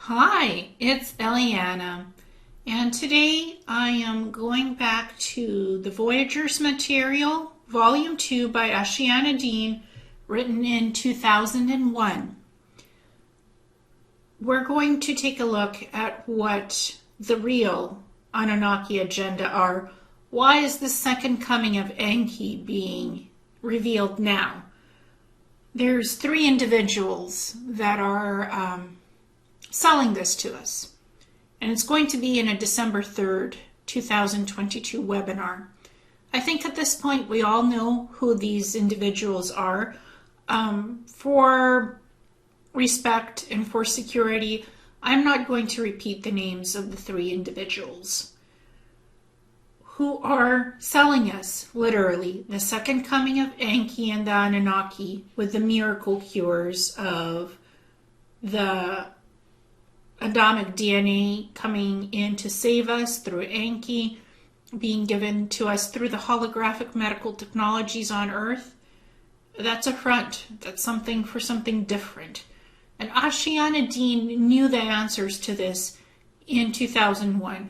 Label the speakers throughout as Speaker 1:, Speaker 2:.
Speaker 1: Hi, it's Ileana, and today I am going back to the Voyagers material, Volume 2 by Ayashana Deane, written in 2001. We're going to take a look at what the real Anunnaki agenda are. Why is the second coming of Enki being revealed now? There's three individuals that are selling this to us. And it's going to be in a December 3rd, 2022 webinar. I think at this point we all know who these individuals are. For respect and for security, I'm not going to repeat the names of the three individuals who are selling us, literally, the second coming of Enki and the Anunnaki with the miracle cures of the Adamic DNA coming in to save us through Enki, being given to us through the holographic medical technologies on Earth. That's a front. That's something for something different. And Ayashana Deane knew the answers to this in 2001.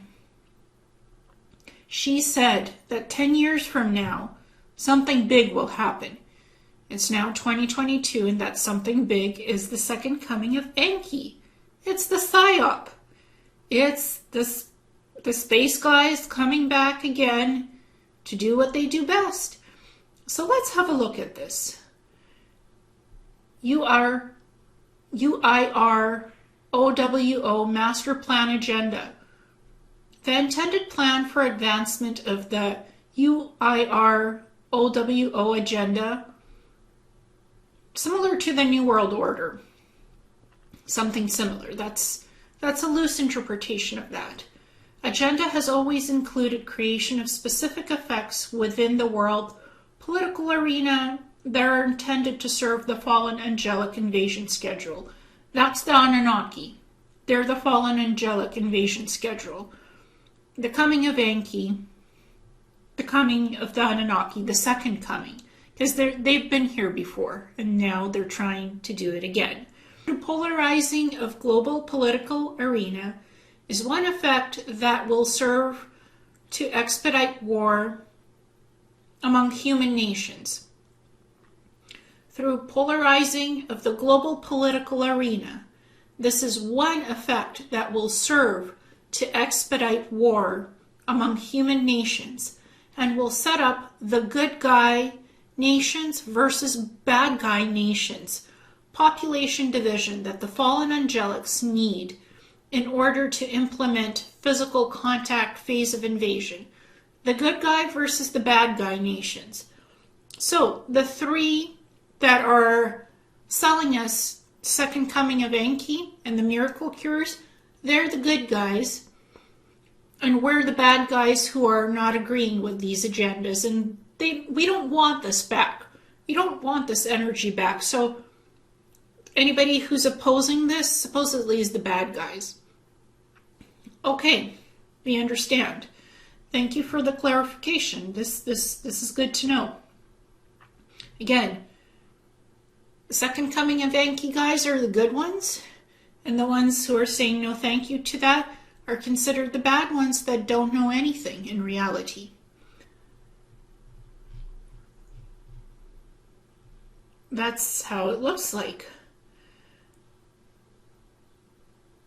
Speaker 1: She said that 10 years from now, something big will happen. It's now 2022, and that something big is the second coming of Enki. It's the psyop. It's the space guys coming back again to do what they do best. So let's have a look at this. UIR OWO Master Plan Agenda. The intended plan for advancement of the UIR OWO agenda, similar to the New World Order. Something similar. That's a loose interpretation of that. Agenda has always included creation of specific effects within the world political arena that are intended to serve the fallen angelic invasion schedule. That's the Anunnaki. They're the fallen angelic invasion schedule. The coming of Enki, the coming of the Anunnaki, the second coming, because they've been here before, and now they're trying to do it again. The polarizing of global political arena is one effect that will serve to expedite war among human nations. Through polarizing of the global political arena, this is one effect that will serve to expedite war among human nations and will set up the good guy nations versus bad guy nations population division that the fallen angelics need in order to implement physical contact phase of invasion. The good guy versus the bad guy nations. So the three that are selling us second coming of Enki and the miracle cures, they're the good guys. And we're the bad guys who are not agreeing with these agendas. And we don't want this back. We don't want this energy back. So anybody who's opposing this supposedly is the bad guys. Okay, we understand. Thank you for the clarification. This is good to know. Again, the second coming of Enki guys are the good ones, and the ones who are saying no thank you to that are considered the bad ones that don't know anything in reality. That's how it looks like.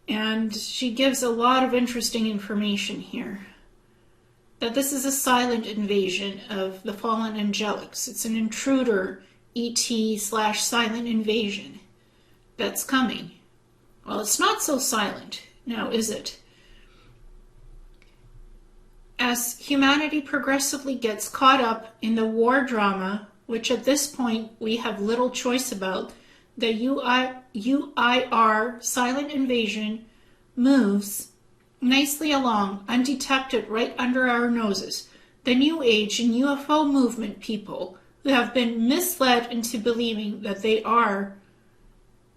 Speaker 1: And she gives a lot of interesting information here. That this is a silent invasion of the fallen angelics. It's an intruder ET/silent invasion that's coming. Well, it's not so silent now, is it? As humanity progressively gets caught up in the war drama, which at this point we have little choice about, the UIR silent invasion moves nicely along, undetected right under our noses. The New Age and UFO movement people who have been misled into believing that they are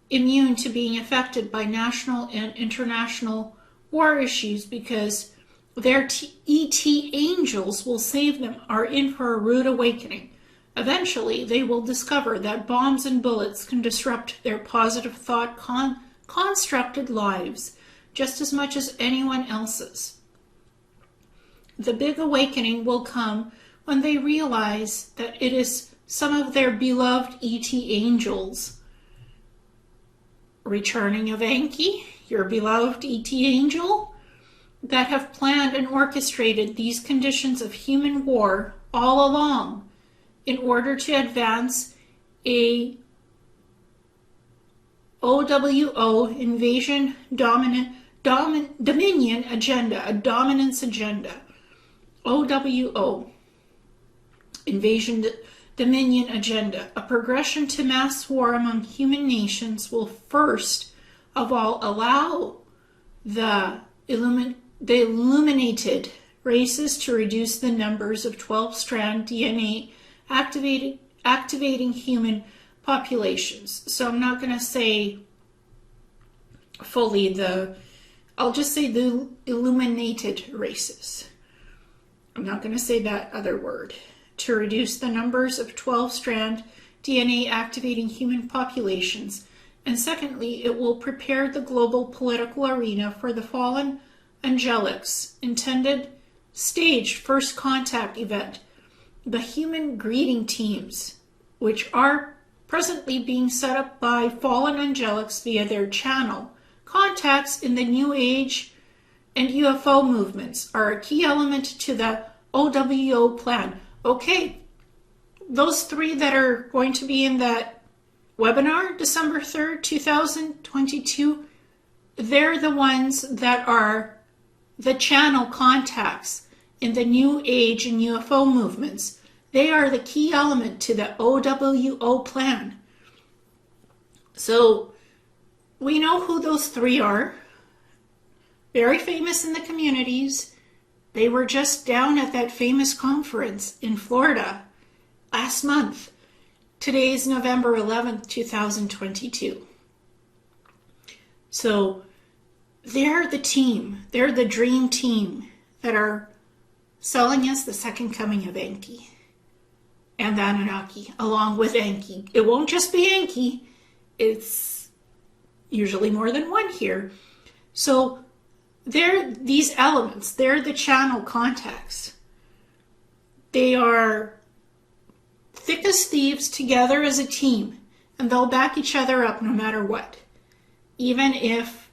Speaker 1: immune to being affected by national and international war issues because their ET angels will save them, are in for a rude awakening. Eventually, they will discover that bombs and bullets can disrupt their positive thought constructed lives. just as much as anyone else's. The big awakening will come when they realize that it is some of their beloved E.T. angels returning of Enki, your beloved E.T. angel, that have planned and orchestrated these conditions of human war all along in order to advance a OWO invasion dominion agenda, a dominance agenda. OWO invasion dominion agenda. A progression to mass war among human nations will first of all allow the illuminated races to reduce the numbers of 12-strand DNA activating human populations. So I'm not going to say fully I'll just say the illuminated races. I'm not going to say that other word. To reduce the numbers of 12-strand DNA activating human populations. And secondly, it will prepare the global political arena for the fallen angelics' intended staged first contact event. The human greeting teams, which are presently being set up by fallen angelics via their channel contacts in the New Age and UFO movements, are a key element to the OWO plan. Okay, those three that are going to be in that webinar, December 3rd, 2022, they're the ones that are the channel contacts in the New Age and UFO movements. They are the key element to the OWO plan. So we know who those three are. Very famous in the communities. They were just down at that famous conference in Florida last month. Today is November 11th, 2022. So they're the team. They're the dream team that are selling us the second coming of Enki and the Anunnaki, along with Enki. It won't just be Enki. It's usually more than one here. So they're these elements. They're the channel contacts. They are thick as thieves together as a team, and they'll back each other up no matter what. Even if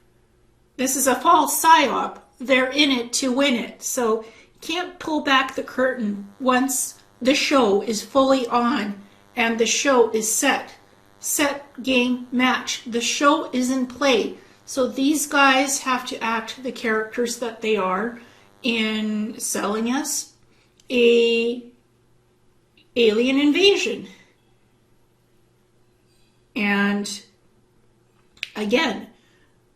Speaker 1: this is a false psyop, they're in it to win it. So can't pull back the curtain once the show is fully on and the show is set. Set, game, match. The show is in play. So these guys have to act the characters that they are in selling us a alien invasion. And again,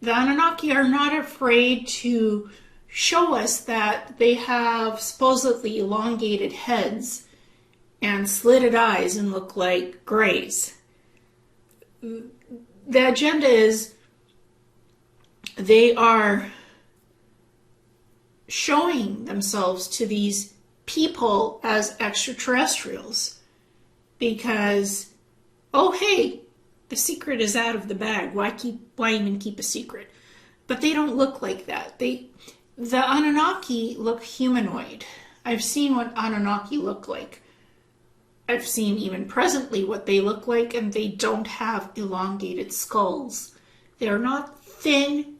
Speaker 1: the Anunnaki are not afraid to show us that they have supposedly elongated heads and slitted eyes and look like grays. The agenda is they are showing themselves to these people as extraterrestrials because, oh hey, the secret is out of the bag. Why even keep a secret? But they don't look like that. The Anunnaki look humanoid. I've seen what Anunnaki look like. I've seen even presently what they look like, and they don't have elongated skulls. They're not thin,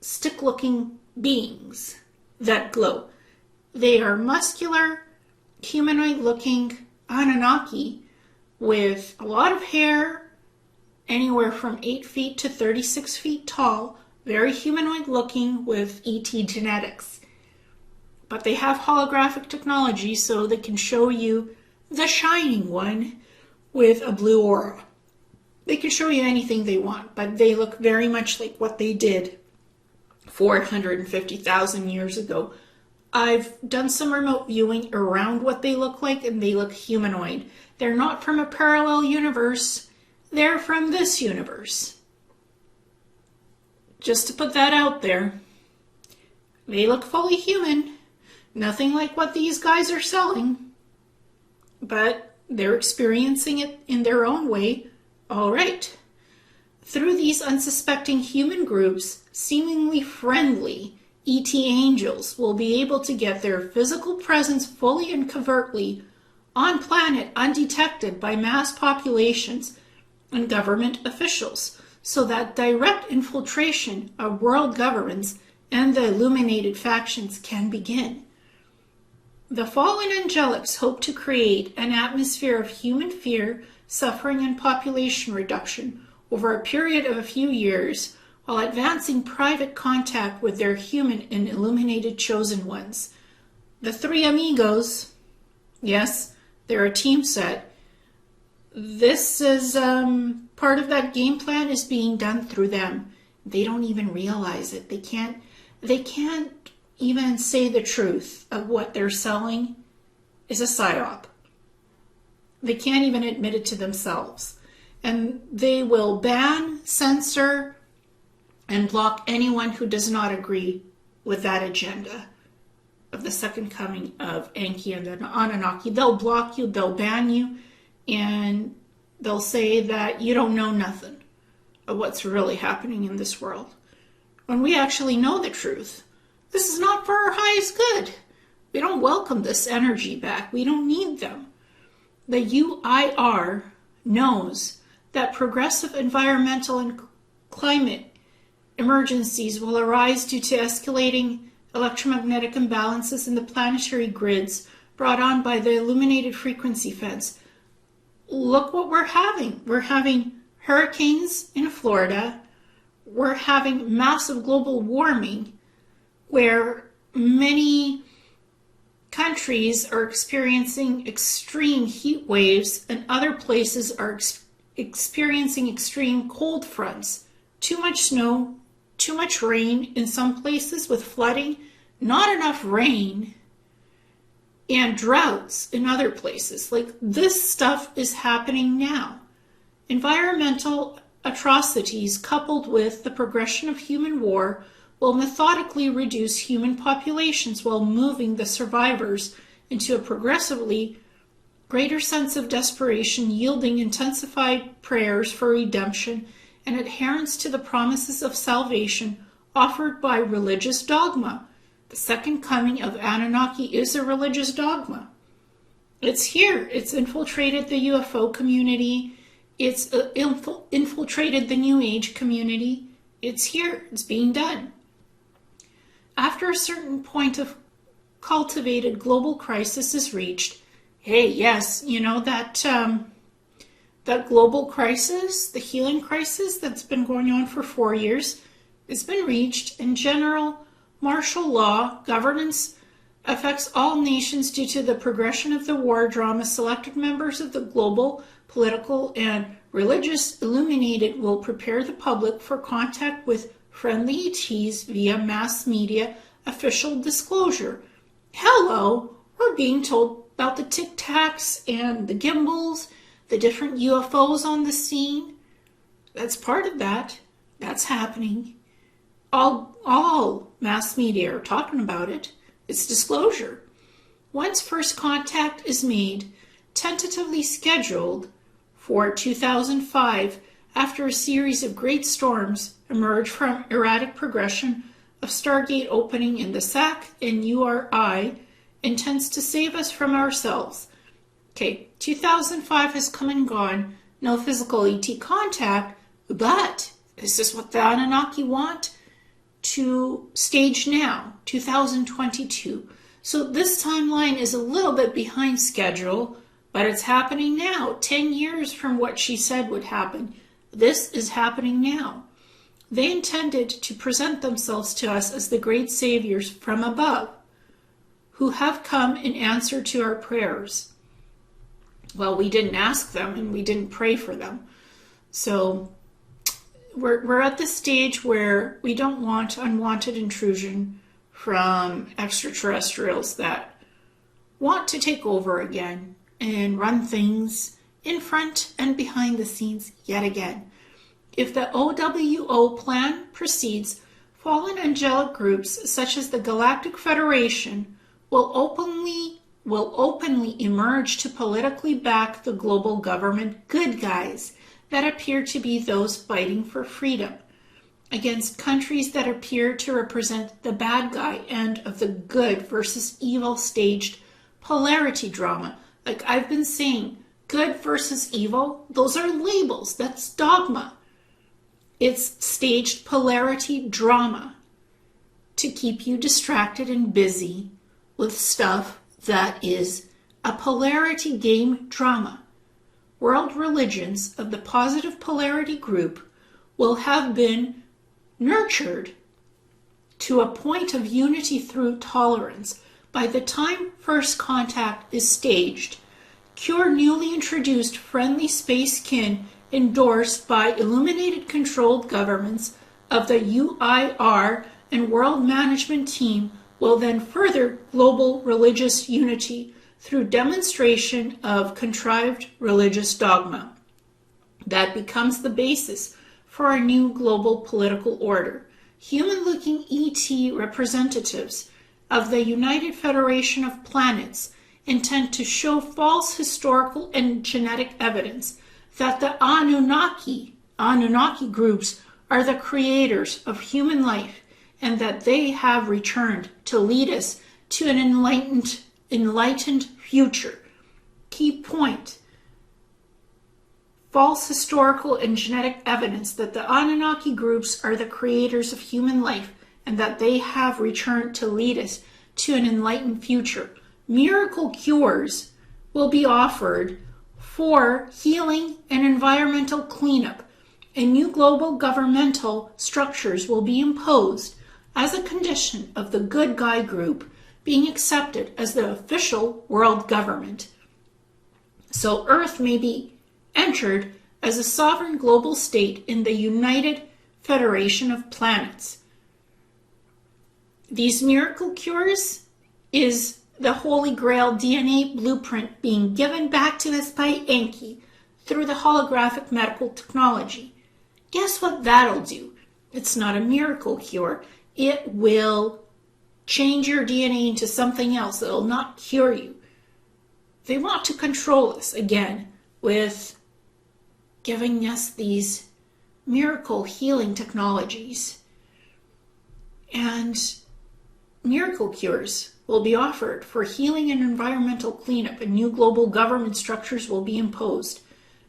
Speaker 1: stick-looking beings that glow. They are muscular, humanoid-looking Anunnaki with a lot of hair, anywhere from 8 feet to 36 feet tall, very humanoid-looking with ET genetics. But they have holographic technology, so they can show you the shining one with a blue aura. They can show you anything they want, but they look very much like what they did 450,000 years ago. I've done some remote viewing around what they look like, and they look humanoid. They're not from a parallel universe. They're from this universe. Just to put that out there. They look fully human. Nothing like what these guys are selling. But they're experiencing it in their own way. All right. Through these unsuspecting human groups, seemingly friendly ET angels will be able to get their physical presence fully and covertly on planet undetected by mass populations and government officials, so that direct infiltration of world governments and the illuminated factions can begin. The fallen angelics hope to create an atmosphere of human fear, suffering, and population reduction over a period of a few years, while advancing private contact with their human and illuminated chosen ones. The three amigos, yes, they're a team set. This is part of that game plan is being done through them. They don't even realize it. They can't even say the truth of what they're selling is a psyop. They can't even admit it to themselves. And they will ban, censor, and block anyone who does not agree with that agenda of the second coming of Enki and the Anunnaki. They'll block you, they'll ban you, and they'll say that you don't know nothing of what's really happening in this world. When we actually know the truth, this is not for our highest good. We don't welcome this energy back. We don't need them. The UIR knows that progressive environmental and climate emergencies will arise due to escalating electromagnetic imbalances in the planetary grids brought on by the illuminated frequency fence. Look what we're having. We're having hurricanes in Florida. We're having massive global warming where many countries are experiencing extreme heat waves and other places are experiencing extreme cold fronts. Too much snow, too much rain in some places with flooding, not enough rain, and droughts in other places. Like, this stuff is happening now. Environmental atrocities coupled with the progression of human war will methodically reduce human populations while moving the survivors into a progressively greater sense of desperation, yielding intensified prayers for redemption and adherence to the promises of salvation offered by religious dogma. The second coming of Anunnaki is a religious dogma. It's here. It's infiltrated the UFO community. It's infiltrated the New Age community. It's here. It's being done. After a certain point of cultivated global crisis is reached, hey, yes, you know that global crisis, the healing crisis that's been going on for 4 years, it's been reached, and general martial law governance affects all nations due to the progression of the war drama. Selected members of the global, political, and religious illuminated will prepare the public for contact with friendly ETs via mass media official disclosure. Hello, we're being told about the Tic Tacs and the gimbals, the different UFOs on the scene. That's part of that. That's happening. All mass media are talking about it. It's disclosure. Once first contact is made, tentatively scheduled for 2005, after a series of great storms emerge from erratic progression of Stargate opening in the SAC and URI, intends to save us from ourselves. Okay, 2005 has come and gone, no physical ET contact, but is this what the Anunnaki want to stage now, 2022? So this timeline is a little bit behind schedule, but it's happening now, 10 years from what she said would happen. This is happening now. They intended to present themselves to us as the great saviors from above, who have come in answer to our prayers. Well, we didn't ask them and we didn't pray for them. So we're at the stage where we don't want unwanted intrusion from extraterrestrials that want to take over again and run things in front and behind the scenes yet again. If the OWO plan proceeds, fallen angelic groups such as the Galactic Federation will openly emerge to politically back the global government good guys. that appear to be those fighting for freedom, against countries that appear to represent the bad guy end of the good versus evil staged polarity drama. Like I've been saying, good versus evil, those are labels. That's dogma. It's staged polarity drama to keep you distracted and busy with stuff that is a polarity game drama. World religions of the positive polarity group will have been nurtured to a point of unity through tolerance. By the time first contact is staged, cure newly introduced friendly space kin endorsed by illuminated controlled governments of the UIR and world management team will then further global religious unity through demonstration of contrived religious dogma that becomes the basis for a new global political order. Human-looking ET representatives of the United Federation of Planets intend to show false historical and genetic evidence that the Anunnaki groups are the creators of human life and that they have returned to lead us to an enlightened future. Key point: false historical and genetic evidence that the Anunnaki groups are the creators of human life and that they have returned to lead us to an enlightened future. Miracle cures will be offered for healing and environmental cleanup, and new global governmental structures will be imposed as a condition of the good guy group being accepted as the official world government. So Earth may be entered as a sovereign global state in the United Federation of Planets. These miracle cures is the Holy Grail DNA blueprint being given back to us by Enki through the holographic medical technology. Guess what that'll do? It's not a miracle cure. It will change your DNA into something else. It'll not cure you. They want to control us again with giving us these miracle healing technologies. And miracle cures will be offered for healing and environmental cleanup, and new global government structures will be imposed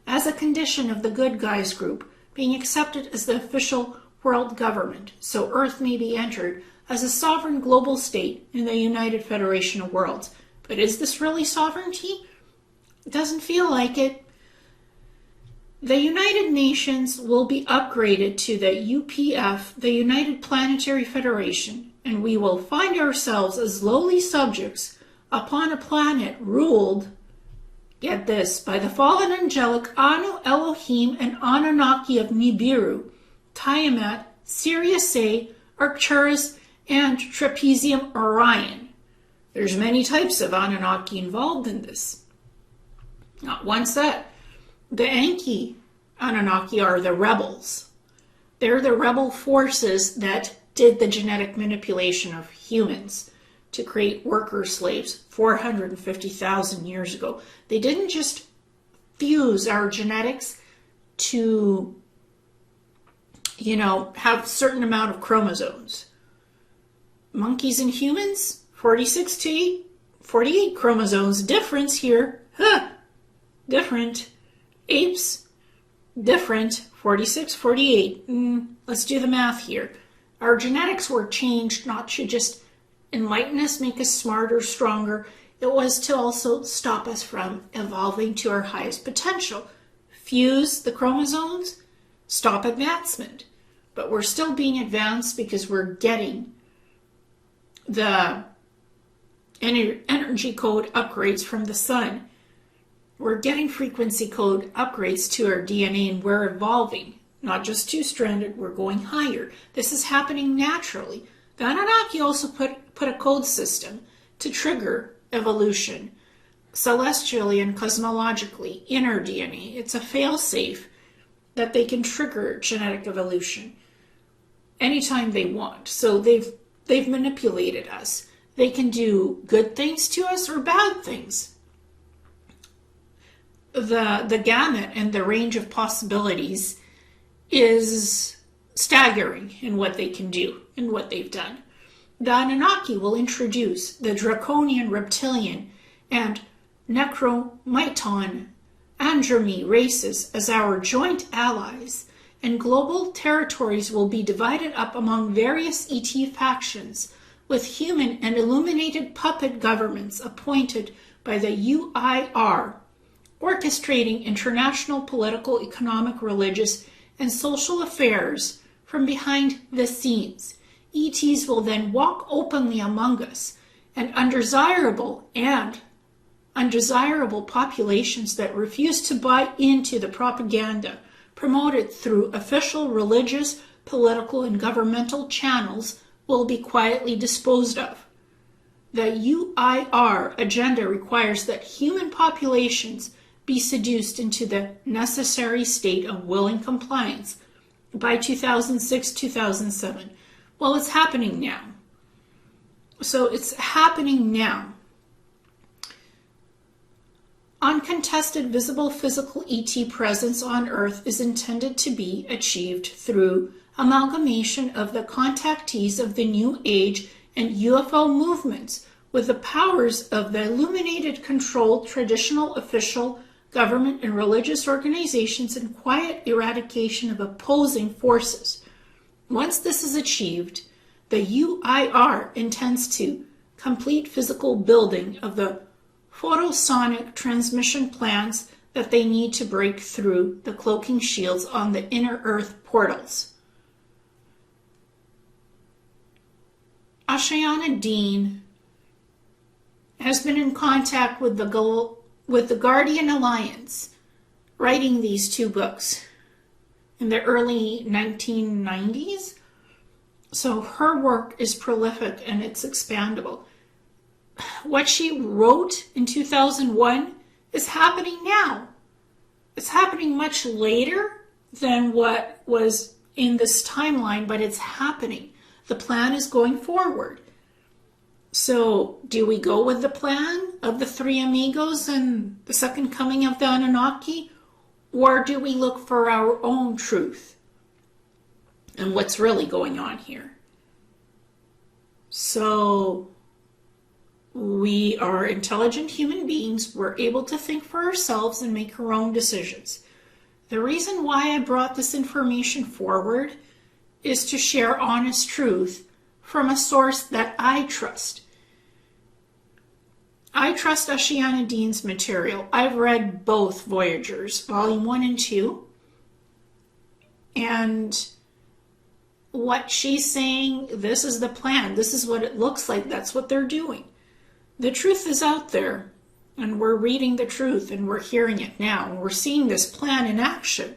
Speaker 1: as a condition of the good guys group being accepted as the official world government, so Earth may be entered as a sovereign global state in the United Federation of Worlds. But is this really sovereignty? It doesn't feel like it. The United Nations will be upgraded to the UPF, the United Planetary Federation, and we will find ourselves as lowly subjects upon a planet ruled, get this, by the fallen angelic Anu, Elohim, and Anunnaki of Nibiru, Tiamat, Sirius A, Arcturus, and Trapezium Orion. There's many types of Anunnaki involved in this. Not one set. The Enki Anunnaki are the rebels. They're the rebel forces that did the genetic manipulation of humans to create worker slaves 450,000 years ago. They didn't just fuse our genetics to, have a certain amount of chromosomes. Monkeys and humans, 46 to 48 chromosomes. Difference here. Different. Apes, different. 46, 48. Let's do the math here. Our genetics were changed not to just enlighten us, make us smarter, stronger. It was to also stop us from evolving to our highest potential. Fuse the chromosomes, stop advancement. But we're still being advanced because we're getting the energy code upgrades from the sun. We're getting frequency code upgrades to our DNA, and we're evolving. Not just two-stranded, we're going higher. This is happening naturally. The Anunnaki also put a code system to trigger evolution, celestially and cosmologically, in our DNA. It's a fail-safe that they can trigger genetic evolution anytime they want. So they've manipulated us. They can do good things to us or bad things. the gamut and the range of possibilities is staggering in what they can do and what they've done. The Anunnaki will introduce the draconian, reptilian, and necromyton Andromeda races as our joint allies, and global territories will be divided up among various ET factions, with human and illuminated puppet governments appointed by the UIR, orchestrating international political, economic, religious, and social affairs from behind the scenes. ETs will then walk openly among us, and undesirable populations that refuse to buy into the propaganda promoted through official religious, political, and governmental channels will be quietly disposed of. The UIR agenda requires that human populations be seduced into the necessary state of willing compliance by 2006-2007. Well, it's happening now. So it's happening now. Uncontested visible physical ET presence on Earth is intended to be achieved through amalgamation of the contactees of the New Age and UFO movements with the powers of the illuminated, controlled, traditional, official, government, and religious organizations, and quiet eradication of opposing forces. Once this is achieved, the UIR intends to complete physical building of the photosonic transmission plants that they need to break through the cloaking shields on the inner Earth portals. Ayashana Deane has been in contact with the Guardian Alliance, writing these two books in the early 1990s. So her work is prolific and it's expandable. What she wrote in 2001 is happening now. It's happening much later than what was in this timeline, but it's happening. The plan is going forward. So do we go with the plan of the three amigos and the second coming of the Anunnaki? Or do we look for our own truth and what's really going on here? So we are intelligent human beings. We're able to think for ourselves and make our own decisions. The reason why I brought this information forward is to share honest truth from a source that I trust. I trust Ayashana Deane's material. I've read both Voyagers, Volume 1 and 2. And what she's saying, this is the plan. This is what it looks like. That's what they're doing. The truth is out there. And we're reading the truth and we're hearing it now. And we're seeing this plan in action.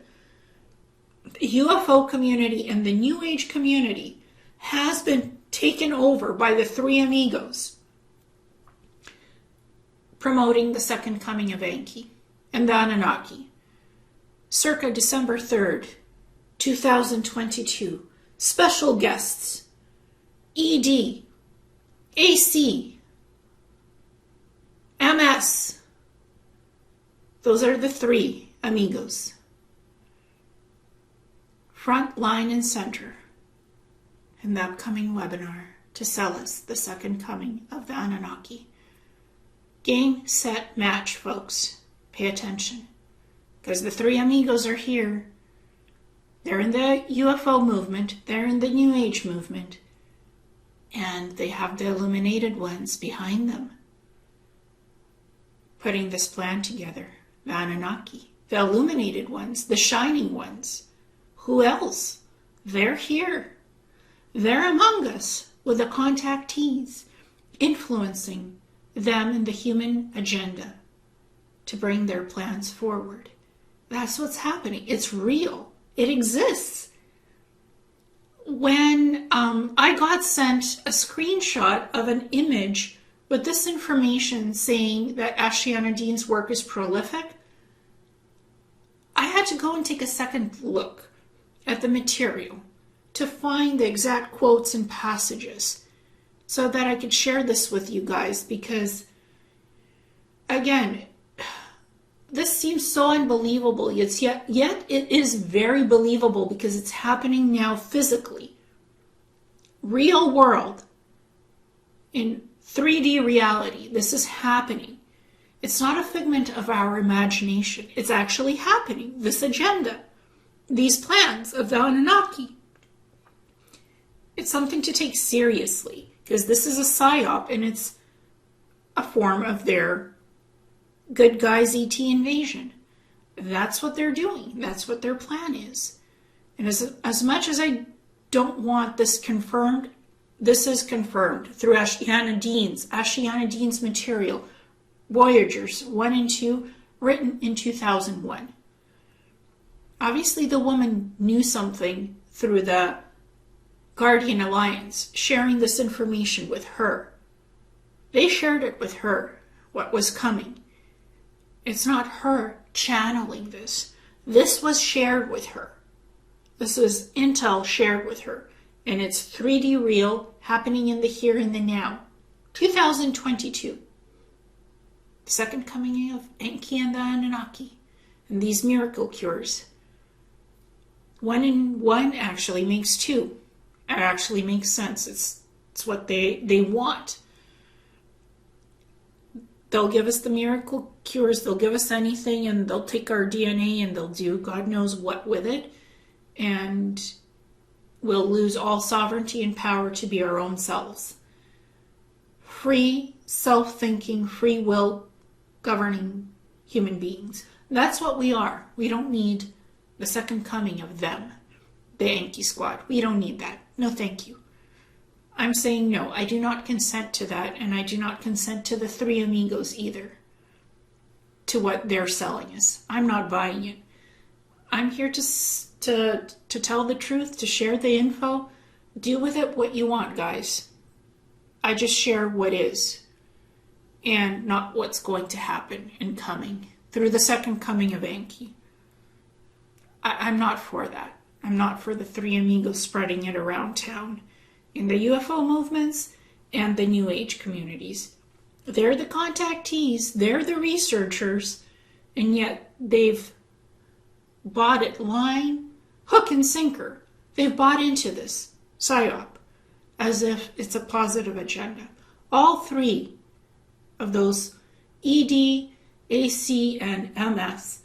Speaker 1: The UFO community and the New Age community has been taken over by the three amigos, promoting the second coming of Enki and the Anunnaki. Circa December 3rd, 2022. Special guests: ED, AC, MS. Those are the three amigos. Front, line, and center in the upcoming webinar to sell us the second coming of the Anunnaki. Game, set, match, folks. Pay attention. Because the three amigos are here. They're in the UFO movement. They're in the New Age movement. And they have the illuminated ones behind them, putting this plan together. The Anunnaki. The illuminated ones. The shining ones. Who else? They're here. They're among us with the contactees, influencing them in the human agenda to bring their plans forward. That's what's happening. It's real. It exists. When I got sent a screenshot of an image with this information saying that Ayashana Deane's work is prolific, I had to go and take a second look at the material to find the exact quotes and passages so that I could share this with you guys, because again, this seems so unbelievable, yet it is very believable because it's happening now physically. Real world. In 3D reality, this is happening. It's not a figment of our imagination. It's actually happening. This agenda, these plans of the Anunnaki. It's something to take seriously because this is a psyop and it's a form of their good guys ET invasion. That's what they're doing. That's what their plan is. And as much as I don't want this confirmed, this is confirmed through Ayashana Deane's material, Voyagers 1 and 2, written in 2001. Obviously, the woman knew something through the Guardian Alliance, sharing this information with her. They shared it with her, what was coming. It's not her channeling this. This was shared with her. This is intel shared with her. And it's 3D real, happening in the here and the now. 2022. The second coming of Enki and the Anunnaki. And these miracle cures. 1 and 1 actually makes 2. It actually makes sense. It's what they want. They'll give us the miracle cures. They'll give us anything, and they'll take our DNA and they'll do God knows what with it. And we'll lose all sovereignty and power to be our own selves. Free, self-thinking, free will governing human beings. That's what we are. We don't need the second coming of them, the Enki squad. We don't need that. No, thank you. I'm saying no. I do not consent to that, and I do not consent to the three amigos either, to what they're selling us. I'm not buying it. I'm here to tell the truth, to share the info. Do with it what you want, guys. I just share what is, and not what's going to happen and coming through the second coming of Enki. I'm not for that. I'm not for the three amigos spreading it around town in the UFO movements and the New Age communities. They're the contactees, they're the researchers, and yet they've bought it line, hook, and sinker. They've bought into this psyop as if it's a positive agenda. All three of those ED, AC, and MS,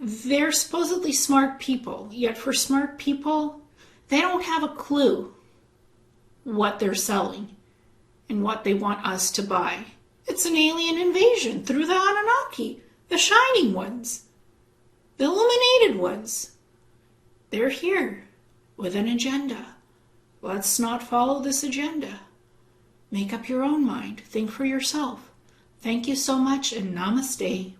Speaker 1: they're supposedly smart people, yet for smart people, they don't have a clue what they're selling and what they want us to buy. It's an alien invasion through the Anunnaki, the shining ones, the illuminated ones. They're here with an agenda. Let's not follow this agenda. Make up your own mind. Think for yourself. Thank you so much, and namaste.